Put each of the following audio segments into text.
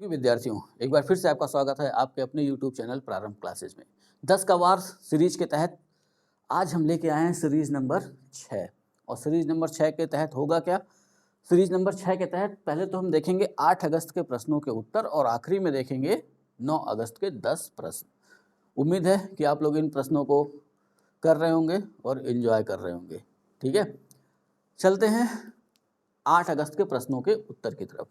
विद्यार्थियों, एक बार फिर से आपका स्वागत है आपके अपने YouTube चैनल प्रारंभ क्लासेज में। 10 का वार सीरीज के तहत आज हम लेके आए हैं सीरीज नंबर 6। और सीरीज नंबर 6 के तहत होगा क्या? सीरीज नंबर 6 के तहत पहले तो हम देखेंगे 8 अगस्त के प्रश्नों के उत्तर और आखिरी में देखेंगे 9 अगस्त के 10 प्रश्न। उम्मीद है कि आप लोग इन प्रश्नों को कर रहे होंगे और एंजॉय कर रहे होंगे। ठीक है, चलते हैं 8 अगस्त के प्रश्नों के उत्तर की तरफ।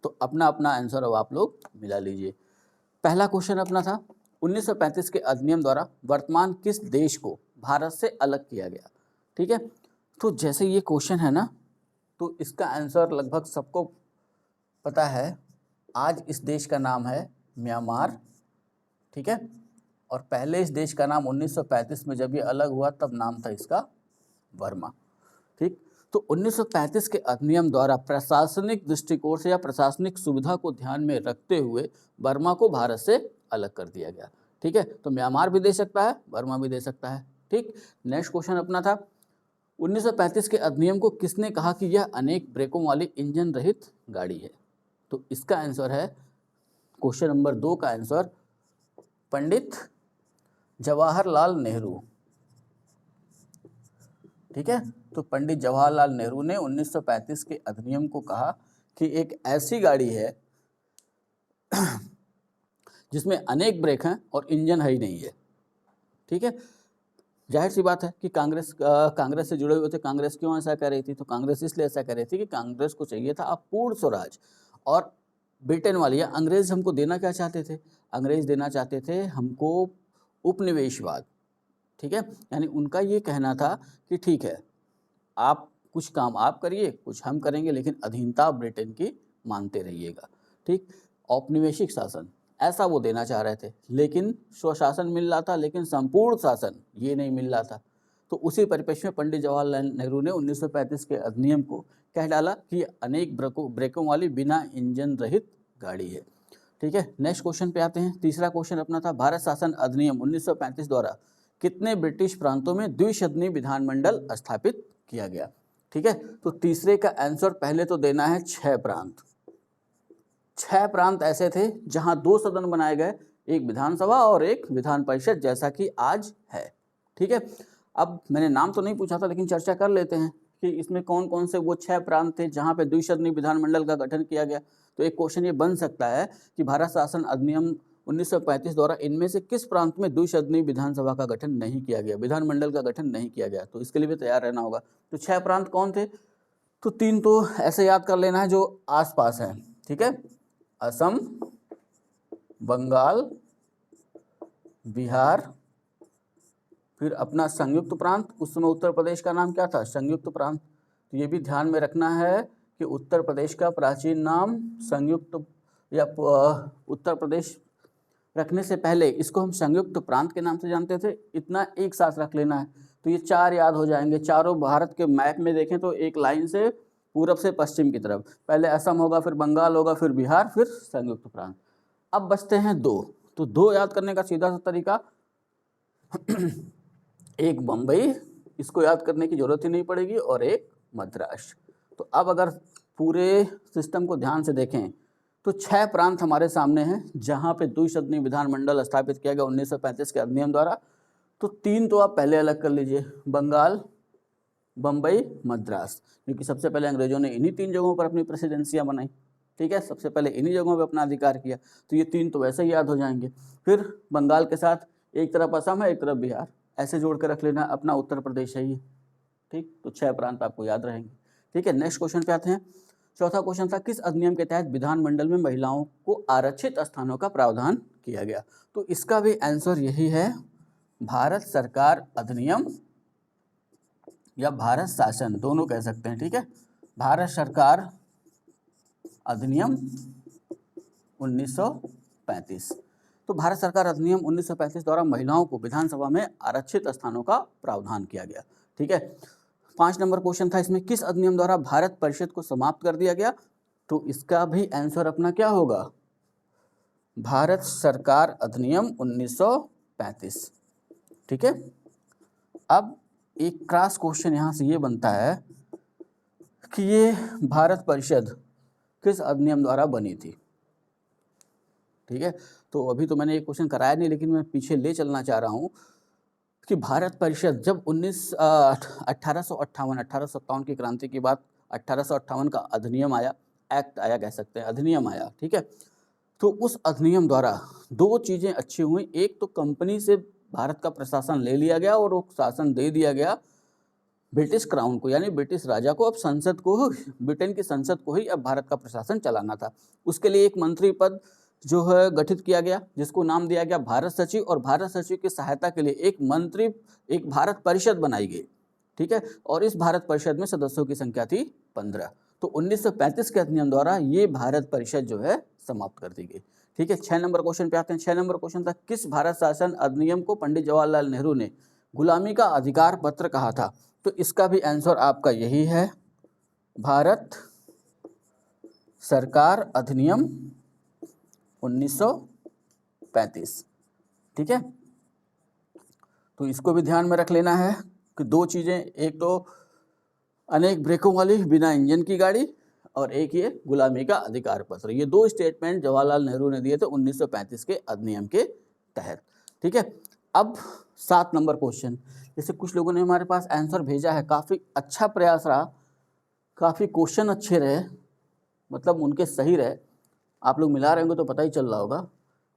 तो अपना अपना आंसर अब आप लोग मिला लीजिए। पहला क्वेश्चन अपना था 1935 के अधिनियम द्वारा वर्तमान किस देश को भारत से अलग किया गया। ठीक है, तो जैसे ये क्वेश्चन है ना, तो इसका आंसर लगभग सबको पता है। आज इस देश का नाम है म्यांमार। ठीक है, और पहले इस देश का नाम 1935 में जब ये अलग हुआ तब नाम था इसका बर्मा। ठीक, तो 1935 के अधिनियम द्वारा प्रशासनिक दृष्टिकोण से या प्रशासनिक सुविधा को ध्यान में रखते हुए बर्मा को भारत से अलग कर दिया गया। ठीक है, तो म्यांमार भी दे सकता है, बर्मा भी दे सकता है। ठीक, नेक्स्ट क्वेश्चन अपना था 1935 के अधिनियम को किसने कहा कि यह अनेक ब्रेकों वाली इंजन रहित गाड़ी है। तो इसका आंसर है क्वेश्चन नंबर 2 का आंसर पंडित जवाहरलाल नेहरू। ठीक है, तो पंडित जवाहरलाल नेहरू ने 1935 के अधिनियम को कहा कि एक ऐसी गाड़ी है जिसमें अनेक ब्रेक हैं और इंजन है ही नहीं है। ठीक है, जाहिर सी बात है कि कांग्रेस से जुड़े हुए थे। कांग्रेस क्यों ऐसा कर रही थी? तो कांग्रेस इसलिए ऐसा कर रही थी कि कांग्रेस को चाहिए था अपूर्ण स्वराज। और ब्रिटेन वाली या अंग्रेज हमको देना क्या चाहते थे? अंग्रेज देना चाहते थे हमको उपनिवेशवाद। ठीक है, यानी उनका ये कहना था कि ठीक है, आप कुछ काम आप करिए, कुछ हम करेंगे, लेकिन अधीनता ब्रिटेन की मानते रहिएगा। ठीक, औपनिवेशिक शासन ऐसा वो देना चाह रहे थे, लेकिन स्वशासन मिल रहा था, लेकिन संपूर्ण शासन ये नहीं मिल रहा था। तो उसी परिप्रेक्ष्य में पंडित जवाहरलाल नेहरू ने 1935 के अधिनियम को कह डाला कि अनेक ब्रेकों वाली बिना इंजन रहित गाड़ी है। ठीक है, नेक्स्ट क्वेश्चन पे आते हैं। तीसरा क्वेश्चन अपना था भारत शासन अधिनियम 1935 द्वारा कितने ब्रिटिश प्रांतों में द्विसदनीय विधानमंडल स्थापित किया गया। ठीक है, तो तीसरे का आंसर पहले तो देना है 6 प्रांत। 6 प्रांत ऐसे थे जहां 2 सदन बनाए गए, एक विधानसभा और एक विधान परिषद, जैसा कि आज है। ठीक है, अब मैंने नाम तो नहीं पूछा था, लेकिन चर्चा कर लेते हैं कि इसमें कौन कौन से वो 6 प्रांत थे जहां पे द्विसदनीय विधानमंडल का गठन किया गया। तो एक क्वेश्चन ये बन सकता है कि भारत शासन अधिनियम 1935 द्वारा इनमें से किस प्रांत में द्विसदनीय विधानसभा का गठन नहीं किया गया, विधानमंडल का गठन नहीं किया गया। तो इसके लिए भी तैयार रहना होगा। तो 6 प्रांत कौन थे? तो 3 तो ऐसे याद कर लेना है जो आसपास हैं। ठीक है, असम, बंगाल, बिहार, फिर अपना संयुक्त प्रांत। उस समय उत्तर प्रदेश का नाम क्या था? संयुक्त प्रांत। तो ये भी ध्यान में रखना है कि उत्तर प्रदेश का प्राचीन नाम संयुक्त या उत्तर प्रदेश रखने से पहले इसको हम संयुक्त प्रांत के नाम से जानते थे। इतना एक साथ रख लेना है, तो ये 4 याद हो जाएंगे। चारों भारत के मैप में देखें तो एक लाइन से पूरब से पश्चिम की तरफ, पहले असम होगा, फिर बंगाल होगा, फिर बिहार, फिर संयुक्त प्रांत। अब बचते हैं 2। तो 2 याद करने का सीधा सा तरीका एक बम्बई, इसको याद करने की जरूरत ही नहीं पड़ेगी, और एक मद्रास। तो अब अगर पूरे सिस्टम को ध्यान से देखें तो 6 प्रांत हमारे सामने हैं जहां पे द्विसदनीय विधानमंडल स्थापित किया गया 1935 के अधिनियम द्वारा। तो 3 तो आप पहले अलग कर लीजिए, बंगाल, बम्बई, मद्रास, क्योंकि सबसे पहले अंग्रेजों ने इन्हीं 3 जगहों पर अपनी प्रेसिडेंसियां बनाई। ठीक है, सबसे पहले इन्हीं जगहों पर अपना अधिकार किया। तो ये 3 तो वैसे ही याद हो जाएंगे। फिर बंगाल के साथ एक तरफ असम है, एक तरफ बिहार, ऐसे जोड़ कर रख लेना, अपना उत्तर प्रदेश है ये। ठीक, तो 6 प्रांत आपको याद रहेंगे। ठीक है, नेक्स्ट क्वेश्चन पे आते हैं। चौथा क्वेश्चन था किस अधिनियम के तहत विधानमंडल में महिलाओं को आरक्षित स्थानों का प्रावधान किया गया। तो इसका भी आंसर यही है, भारत सरकार अधिनियम या भारत शासन, दोनों कह सकते हैं। ठीक है, भारत सरकार अधिनियम 1935। तो भारत सरकार अधिनियम 1935 द्वारा महिलाओं को विधानसभा में आरक्षित स्थानों का प्रावधान किया गया। ठीक है, 5 नंबर क्वेश्चन था इसमें किस अधिनियम द्वारा भारत परिषद को समाप्त कर दिया गया। तो इसका भी आंसर अपना क्या होगा, भारत सरकार अधिनियम 1935। ठीक है, अब एक क्रॉस क्वेश्चन यहां से ये बनता है कि ये भारत परिषद किस अधिनियम द्वारा बनी थी। ठीक है। तो अभी तो मैंने ये क्वेश्चन कराया नहीं, लेकिन मैं पीछे ले चलना चाह रहा हूँ कि भारत परिषद जब 1858 की क्रांति के बाद 1858 का अधिनियम आया, एक्ट आया कह सकते हैं, अधिनियम आया, ठीक है। तो उस अधिनियम द्वारा दो चीज़ें अच्छी हुई। एक तो कंपनी से भारत का प्रशासन ले लिया गया और वो शासन दे दिया गया ब्रिटिश क्राउन को, यानी ब्रिटिश राजा को। अब संसद को, ब्रिटेन की संसद को ही अब भारत का प्रशासन चलाना था। उसके लिए एक मंत्री पद जो है गठित किया गया, जिसको नाम दिया गया भारत सचिव, और भारत सचिव की सहायता के लिए एक भारत परिषद बनाई गई, ठीक है। और इस भारत परिषद में सदस्यों की संख्या थी 15। तो 1935 के अधिनियम द्वारा ये भारत परिषद जो है समाप्त कर दी गई, ठीक है। 6 नंबर क्वेश्चन पे आते हैं। 6 नंबर क्वेश्चन था, किस भारत शासन अधिनियम को पंडित जवाहरलाल नेहरू ने गुलामी का अधिकार पत्र कहा था? तो इसका भी आंसर आपका यही है, भारत सरकार अधिनियम 1935, ठीक है। तो इसको भी ध्यान में रख लेना है कि दो चीज़ें, एक तो अनेक ब्रेकों वाली बिना इंजन की गाड़ी, और एक ये गुलामी का अधिकार पत्र। ये दो स्टेटमेंट जवाहरलाल नेहरू ने दिए थे 1935 के अधिनियम के तहत, ठीक है। अब 7 नंबर क्वेश्चन, जैसे कुछ लोगों ने हमारे पास आंसर भेजा है, काफ़ी अच्छा प्रयास रहा, काफ़ी क्वेश्चन अच्छे रहे, मतलब उनके सही रहे। आप लोग मिला रहे होंगे तो पता ही चल रहा होगा।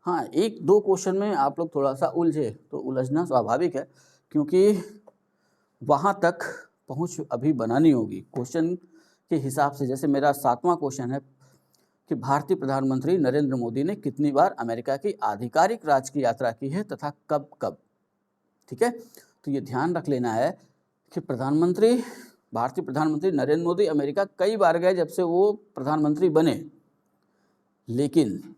हाँ, एक दो क्वेश्चन में आप लोग थोड़ा सा उलझे, तो उलझना स्वाभाविक है, क्योंकि वहाँ तक पहुँच अभी बनानी होगी क्वेश्चन के हिसाब से। जैसे मेरा 7वां क्वेश्चन है कि भारतीय प्रधानमंत्री नरेंद्र मोदी ने कितनी बार अमेरिका की आधिकारिक राजकीय यात्रा की है तथा कब कब, ठीक है। तो ये ध्यान रख लेना है कि भारतीय प्रधानमंत्री नरेंद्र मोदी अमेरिका कई बार गए जब से वो प्रधानमंत्री बने, लेकिन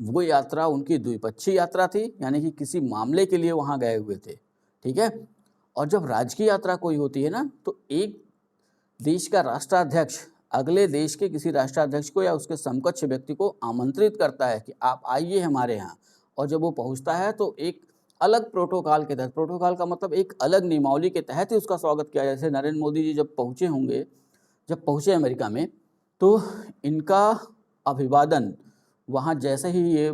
वो यात्रा उनकी द्विपक्षीय यात्रा थी, यानी कि किसी मामले के लिए वहाँ गए हुए थे, ठीक है। और जब राजकीय यात्रा कोई होती है ना, तो एक देश का राष्ट्राध्यक्ष अगले देश के किसी राष्ट्राध्यक्ष को या उसके समकक्ष व्यक्ति को आमंत्रित करता है कि आप आइए हमारे यहाँ, और जब वो पहुँचता है तो एक अलग प्रोटोकॉल के तहत, प्रोटोकॉल का मतलब एक अलग नियमावली के तहत ही उसका स्वागत किया। जैसे नरेंद्र मोदी जी जब पहुँचे अमेरिका में, तो इनका अभिवादन वहाँ जैसे ही ये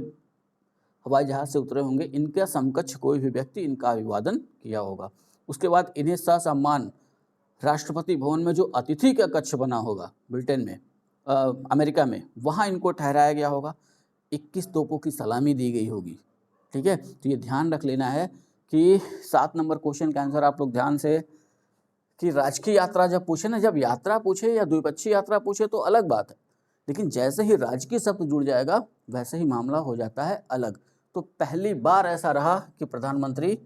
हवाई जहाज़ से उतरे होंगे, इनका समकक्ष कोई भी व्यक्ति इनका अभिवादन किया होगा। उसके बाद इन्हें ससम्मान राष्ट्रपति भवन में जो अतिथि का कक्ष बना होगा ब्रिटेन में, अमेरिका में, वहाँ इनको ठहराया गया होगा। 21 तोपों की सलामी दी गई होगी, ठीक है। तो ये ध्यान रख लेना है कि 7 नंबर क्वेश्चन का आंसर आप लोग ध्यान से, कि राजकीय यात्रा जब पूछे ना, जब यात्रा पूछे या द्विपक्षीय यात्रा पूछे तो अलग बात है, लेकिन जैसे ही राजकीय शब्द जुड़ जाएगा वैसे ही मामला हो जाता है अलग। तो पहली बार ऐसा रहा कि प्रधानमंत्री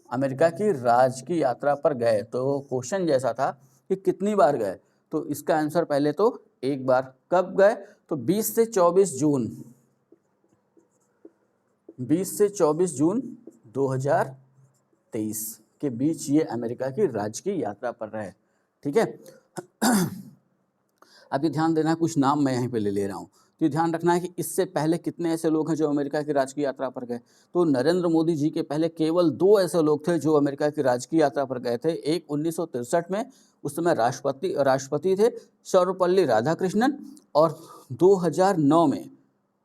अमेरिका की राजकीय यात्रा पर गए। तो क्वेश्चन जैसा था कि कितनी बार गए, तो इसका आंसर पहले तो एक बार। कब गए, तो 20 से 24 जून 2023 के बीच ये अमेरिका की राजकीय यात्रा पर रहे, ठीक है। अब ये ध्यान देना है, कुछ नाम मैं यहीं पे ले रहा हूँ, तो ये ध्यान रखना है कि इससे पहले कितने ऐसे लोग हैं जो अमेरिका की राजकीय यात्रा पर गए। तो नरेंद्र मोदी जी के पहले केवल 2 ऐसे लोग थे जो अमेरिका की राजकीय यात्रा पर गए थे। एक 1963 में, उस समय राष्ट्रपति थे सर्वपल्ली राधाकृष्णन, और 2009 में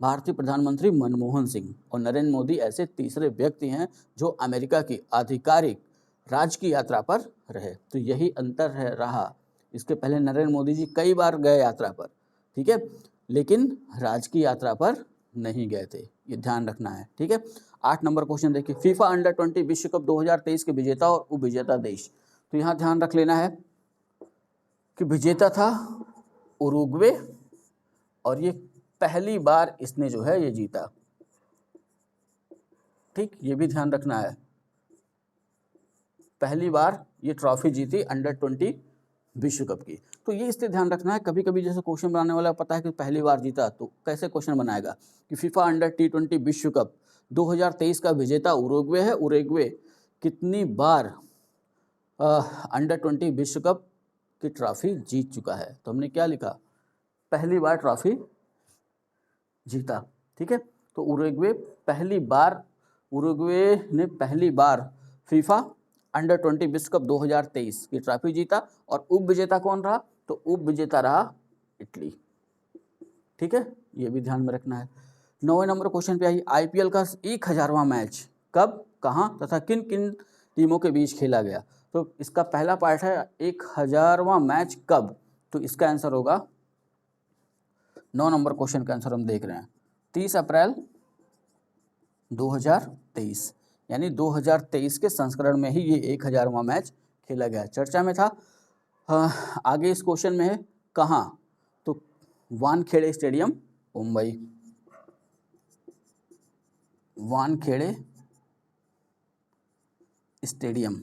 भारतीय प्रधानमंत्री मनमोहन सिंह। और नरेंद्र मोदी ऐसे तीसरे व्यक्ति हैं जो अमेरिका की आधिकारिक राजकीय यात्रा पर रहे। तो यही अंतर रहा। इसके पहले नरेंद्र मोदी जी कई बार गए यात्रा पर, ठीक है, लेकिन राजकीय यात्रा पर नहीं गए थे, ये ध्यान रखना है, ठीक है। 8 नंबर क्वेश्चन देखिए, फीफा अंडर 20 विश्व कप 2023 के विजेता और उपविजेता देश। तो यहाँ ध्यान रख लेना है कि विजेता था उरुग्वे, और ये पहली बार इसने जो है ये जीता, ठीक, ये भी ध्यान रखना है, पहली बार ये ट्रॉफी जीती अंडर 20 विश्व कप की। तो ये इसलिए ध्यान रखना है, कभी कभी जैसे क्वेश्चन बनाने वाला पता है कि पहली बार जीता, तो कैसे क्वेश्चन बनाएगा कि फीफा अंडर T20 विश्व कप 2023 का विजेता उरुग्वे है। उरुग्वे कितनी बार अंडर 20 विश्व कप की ट्रॉफी जीत चुका है? तो हमने क्या लिखा, पहली बार ट्रॉफी जीता, ठीक है। तो उरुग्वे ने पहली बार फीफा अंडर 20 विश्व कप 2023 की ट्रॉफी जीता। और उप विजेता कौन रहा, तो उप विजेता रहा इटली, ठीक है, ये भी ध्यान में रखना है। 9वें नंबर क्वेश्चन पे आइए, आईपीएल का 1000वां मैच कब, कहाँ तथा किन किन टीमों के बीच खेला गया। तो इसका पहला पार्ट है 1000वां मैच कब, तो इसका आंसर होगा 9 नंबर क्वेश्चन का आंसर हम देख रहे हैं 30 अप्रैल 2023, यानी 2023 के संस्करण में ही ये 1000वां मैच खेला गया, चर्चा में था। आगे इस क्वेश्चन में है कहाँ, तो वानखेड़े स्टेडियम मुंबई, वानखेड़े स्टेडियम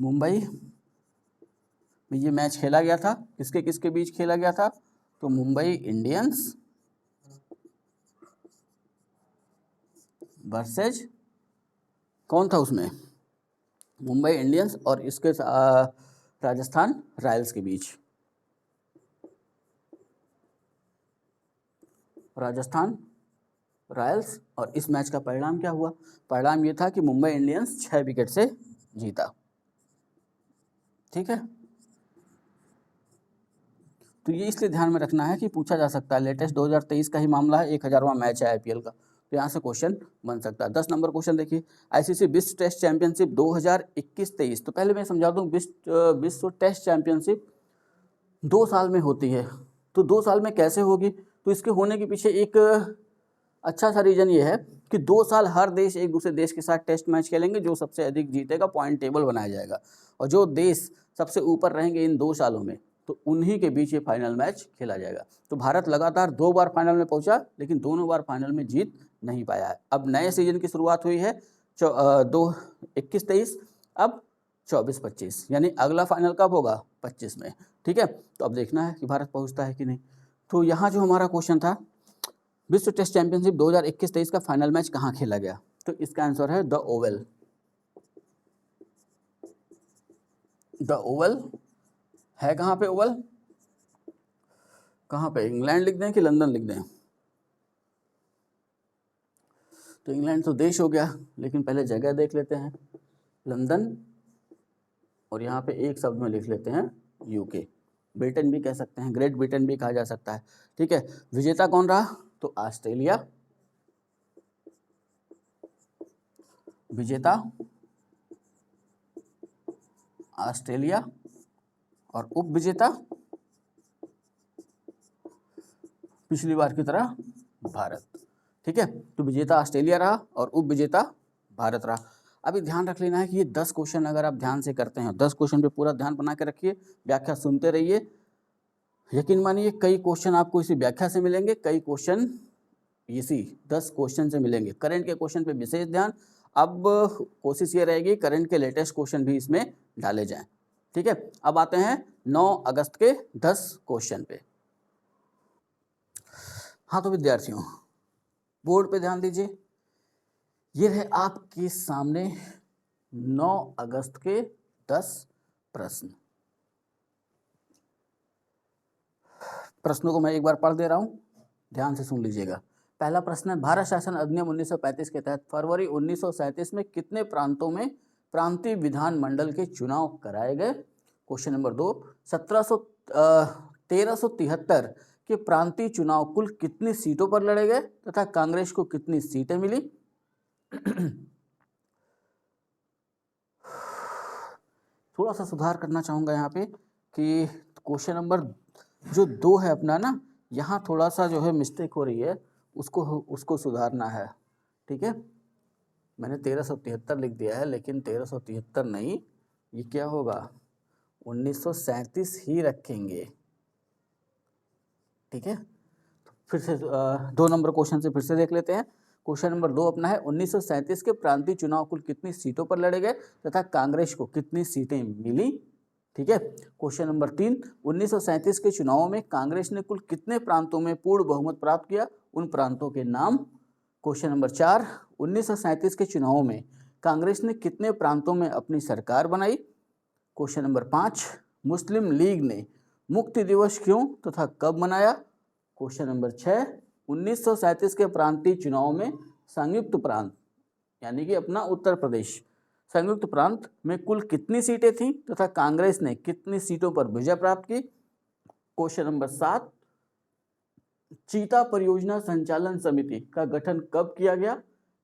मुंबई में ये मैच खेला गया था। किसके किसके बीच खेला गया था, तो मुंबई इंडियंस वर्सेज, कौन था उसमें, मुंबई इंडियंस और इसके राजस्थान रॉयल्स के बीच, राजस्थान रॉयल्स। और इस मैच का परिणाम क्या हुआ, परिणाम ये था कि मुंबई इंडियंस 6 विकेट से जीता। ठीक है, तो ये इसलिए ध्यान में रखना है कि पूछा जा सकता है, लेटेस्ट 2023 का ही मामला है, 1000वां मैच है आईपीएल का, तो यहाँ से क्वेश्चन बन सकता है। 10 नंबर क्वेश्चन देखिए, आईसीसी विश्व टेस्ट चैंपियनशिप 2021-23, तो पहले मैं समझा दूँ, विश्व टेस्ट चैंपियनशिप 2 साल में होती है, तो 2 साल में कैसे होगी, तो इसके होने के पीछे एक अच्छा सा रीज़न ये है कि 2 साल हर देश एक दूसरे देश के साथ टेस्ट मैच खेलेंगे, जो सबसे अधिक जीतेगा पॉइंट टेबल बनाया जाएगा, और जो देश सबसे ऊपर रहेंगे इन 2 सालों में, तो उन्हीं के बीच ये फाइनल मैच खेला जाएगा। तो भारत लगातार 2 बार फाइनल में पहुंचा, लेकिन दोनों बार फाइनल में जीत नहीं पाया है। अब नए सीजन की शुरुआत हुई है 21-23, अब 24-25, यानी अगला फाइनल कब होगा, 25 में। ठीक है, तो अब देखना है कि भारत पहुंचता है कि नहीं। तो यहाँ जो हमारा क्वेश्चन था, विश्व टेस्ट चैंपियनशिप 2021-23 का फाइनल मैच कहाँ खेला गया, तो इसका आंसर है द ओवल। द ओवल है कहाँ पे, ओवल कहाँ पे, इंग्लैंड लिख दें कि लंदन लिख दें, तो इंग्लैंड तो देश हो गया, लेकिन पहले जगह देख लेते हैं, लंदन, और यहाँ पे एक शब्द में लिख लेते हैं यूके, ब्रिटेन भी कह सकते हैं, ग्रेट ब्रिटेन भी कहा जा सकता है। ठीक है, विजेता कौन रहा, तो ऑस्ट्रेलिया, विजेता ऑस्ट्रेलिया, और उप विजेता पिछली बार की तरह भारत। ठीक है, तो विजेता ऑस्ट्रेलिया रहा और उप विजेता भारत रहा। अभी ध्यान रख लेना है कि ये 10 क्वेश्चन अगर आप ध्यान से करते हैं, 10 क्वेश्चन पे पूरा ध्यान बना के रखिए, व्याख्या सुनते रहिए, यकीन मानिए कई क्वेश्चन आपको इसी व्याख्या से मिलेंगे, कई क्वेश्चन इसी 10 क्वेश्चन से मिलेंगे। करंट के क्वेश्चन पे विशेष ध्यान, अब कोशिश ये रहेगी करंट के लेटेस्ट क्वेश्चन भी इसमें डाले जाएं। ठीक है, अब आते हैं 9 अगस्त के 10 क्वेश्चन पे। हाँ, तो विद्यार्थियों बोर्ड पे ध्यान दीजिए, ये है आपके सामने 9 अगस्त के 10 प्रश्न। प्रश्नों को मैं एक बार पढ़ दे रहा हूं, ध्यान से सुन लीजिएगा। पहला प्रश्न है, भारत शासन अधिनियम 1935 के तहत फरवरी 1937 में कितने प्रांतों में प्रांतीय विधान मंडल के चुनाव कराए गए। क्वेश्चन नंबर 2, 1373 के प्रांतीय चुनाव कुल कितनी सीटों पर लड़े गए तथा कांग्रेस को कितनी सीटें मिली। थोड़ा सा सुधार करना चाहूँगा यहाँ पे कि क्वेश्चन नंबर जो 2 है अपना ना, यहाँ थोड़ा सा जो है मिस्टेक हो रही है, उसको सुधारना है। ठीक है, मैंने 1373 लिख दिया है, लेकिन 1373 नहीं, ये क्या होगा, 1937 ही रखेंगे। ठीक है, तो फिर से 2 नंबर क्वेश्चन से फिर से देख लेते हैं। क्वेश्चन नंबर 2 अपना है, 1937 के प्रांतीय चुनाव कुल कितनी सीटों पर लड़े गए तथा कांग्रेस को कितनी सीटें मिली। ठीक है, क्वेश्चन नंबर 3, 1937 के चुनावों में कांग्रेस ने कुल कितने प्रांतों में पूर्ण बहुमत प्राप्त किया, उन प्रांतों के नाम। क्वेश्चन नंबर 4, 1937 के चुनावों में कांग्रेस ने कितने प्रांतों में अपनी सरकार बनाई। क्वेश्चन नंबर 5, मुस्लिम लीग ने मुक्ति दिवस क्यों तथा कब मनाया। क्वेश्चन नंबर 6, 1937 के प्रांतीय चुनाव में संयुक्त प्रांत यानी कि अपना उत्तर प्रदेश संयुक्त प्रांत में कुल कितनी सीटें थीं तथा कांग्रेस ने कितनी सीटों पर विजय प्राप्त की। क्वेश्चन नंबर 7, चीता परियोजना संचालन समिति का गठन कब किया गया?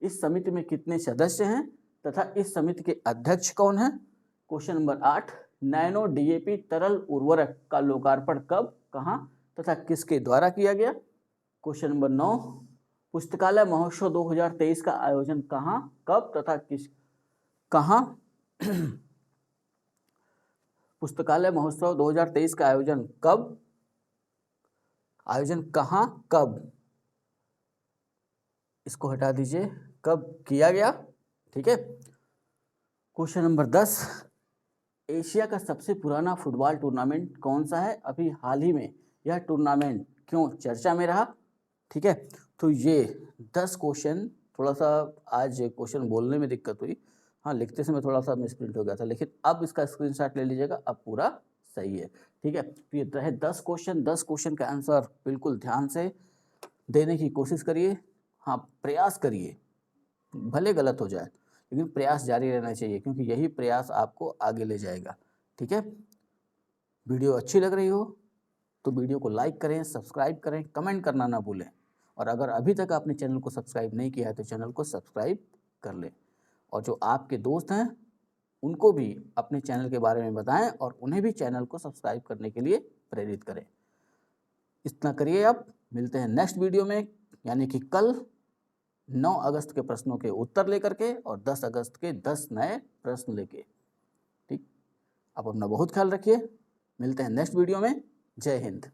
इस समिति में कितने सदस्य हैं तथा इस समिति के अध्यक्ष कौन हैं? क्वेश्चन नंबर 8, नैनो डीएपी तरल उर्वरक का लोकार्पण कब, कहां तथा किसके द्वारा किया गया? क्वेश्चन नंबर 9, पुस्तकालय महोत्सव 2023 का आयोजन कहां, कब तथा कहां पुस्तकालय महोत्सव 2023 का आयोजन कहां कब, इसको हटा दीजिए, कब किया गया? ठीक है। क्वेश्चन नंबर 10, एशिया का सबसे पुराना फुटबॉल टूर्नामेंट कौन सा है? अभी हाल ही में यह टूर्नामेंट क्यों चर्चा में रहा? ठीक है, तो ये 10 क्वेश्चन, थोड़ा सा आज क्वेश्चन बोलने में दिक्कत हुई, हाँ लिखते समय थोड़ा सा मिसप्रिंट हो गया था, लेकिन अब इसका स्क्रीनशॉट ले लीजिएगा, अब पूरा सही है। ठीक है, तो ये रहे 10 क्वेश्चन। 10 क्वेश्चन का आंसर बिल्कुल ध्यान से देने की कोशिश करिए, हाँ प्रयास करिए, भले गलत हो जाए लेकिन प्रयास जारी रहना चाहिए, क्योंकि यही प्रयास आपको आगे ले जाएगा। ठीक है, वीडियो अच्छी लग रही हो तो वीडियो को लाइक करें, सब्सक्राइब करें, कमेंट करना ना भूलें, और अगर अभी तक आपने चैनल को सब्सक्राइब नहीं किया है तो चैनल को सब्सक्राइब कर लें, और जो आपके दोस्त हैं उनको भी अपने चैनल के बारे में बताएं और उन्हें भी चैनल को सब्सक्राइब करने के लिए प्रेरित करें। इतना करिए। अब मिलते हैं नेक्स्ट वीडियो में, यानी कि कल 9 अगस्त के प्रश्नों के उत्तर लेकर के और 10 अगस्त के 10 नए प्रश्न लेके। ठीक, आप अपना बहुत ख्याल रखिए, मिलते हैं नेक्स्ट वीडियो में। जय हिंद।